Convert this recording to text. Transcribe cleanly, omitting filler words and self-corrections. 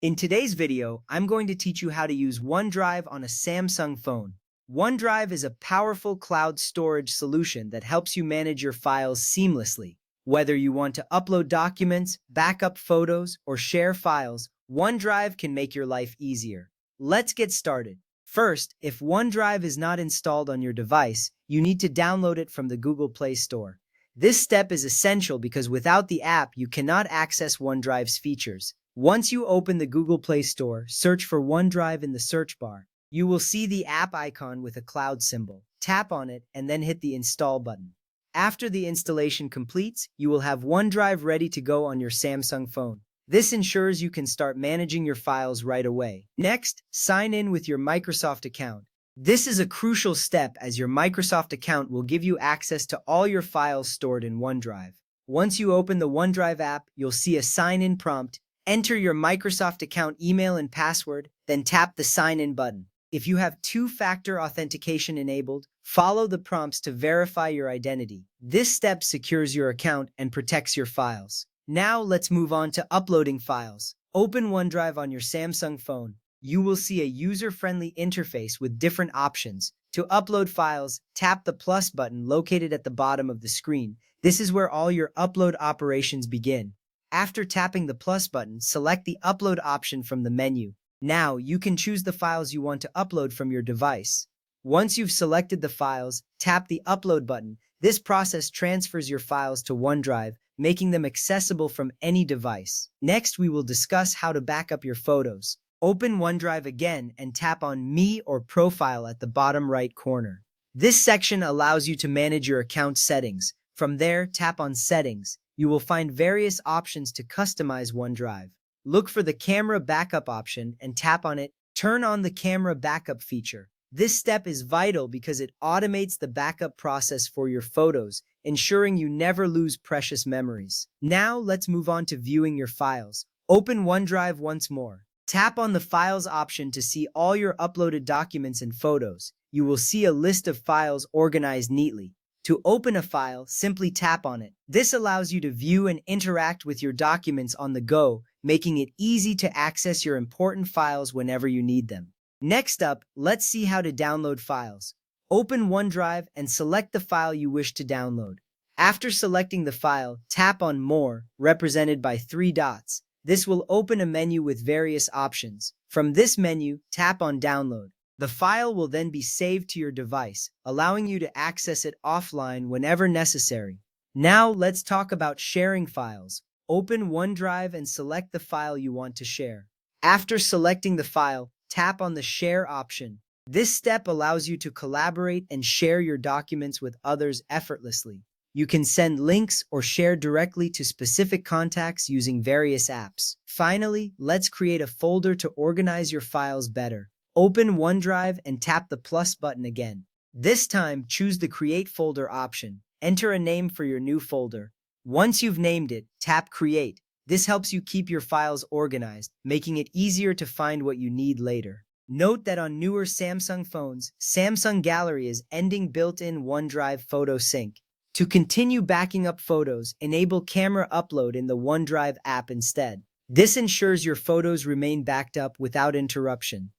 In today's video, I'm going to teach you how to use OneDrive on a Samsung phone. OneDrive is a powerful cloud storage solution that helps you manage your files seamlessly. Whether you want to upload documents, backup photos, or share files, OneDrive can make your life easier. Let's get started. First, if OneDrive is not installed on your device, you need to download it from the Google Play Store. This step is essential because without the app, you cannot access OneDrive's features. Once you open the Google Play Store, search for OneDrive in the search bar. You will see the app icon with a cloud symbol. Tap on it and then hit the Install button. After the installation completes, you will have OneDrive ready to go on your Samsung phone. This ensures you can start managing your files right away. Next, sign in with your Microsoft account. This is a crucial step as your Microsoft account will give you access to all your files stored in OneDrive. Once you open the OneDrive app, you'll see a sign-in prompt. Enter your Microsoft account email and password, then tap the Sign In button. If you have two-factor authentication enabled, follow the prompts to verify your identity. This step secures your account and protects your files. Now let's move on to uploading files. Open OneDrive on your Samsung phone. You will see a user-friendly interface with different options. To upload files, tap the plus button located at the bottom of the screen. This is where all your upload operations begin. After tapping the plus button, select the upload option from the menu. Now, you can choose the files you want to upload from your device. Once you've selected the files, tap the upload button. This process transfers your files to OneDrive, making them accessible from any device. Next, we will discuss how to back up your photos. Open OneDrive again and tap on Me or Profile at the bottom right corner. This section allows you to manage your account settings. From there, tap on Settings. You will find various options to customize OneDrive. Look for the camera backup option and tap on it. Turn on the camera backup feature. This step is vital because it automates the backup process for your photos, ensuring you never lose precious memories. Now let's move on to viewing your files. Open OneDrive once more. Tap on the Files option to see all your uploaded documents and photos. You will see a list of files organized neatly. To open a file, simply tap on it. This allows you to view and interact with your documents on the go, making it easy to access your important files whenever you need them. Next up, let's see how to download files. Open OneDrive and select the file you wish to download. After selecting the file, tap on More, represented by 3 dots. This will open a menu with various options. From this menu, tap on Download. The file will then be saved to your device, allowing you to access it offline whenever necessary. Now let's talk about sharing files. Open OneDrive and select the file you want to share. After selecting the file, tap on the Share option. This step allows you to collaborate and share your documents with others effortlessly. You can send links or share directly to specific contacts using various apps. Finally, let's create a folder to organize your files better. Open OneDrive and tap the plus button again. This time, choose the Create Folder option. Enter a name for your new folder. Once you've named it, tap Create. This helps you keep your files organized, making it easier to find what you need later. Note that on newer Samsung phones, Samsung Gallery is ending built-in OneDrive Photo Sync. To continue backing up photos, enable camera upload in the OneDrive app instead. This ensures your photos remain backed up without interruption.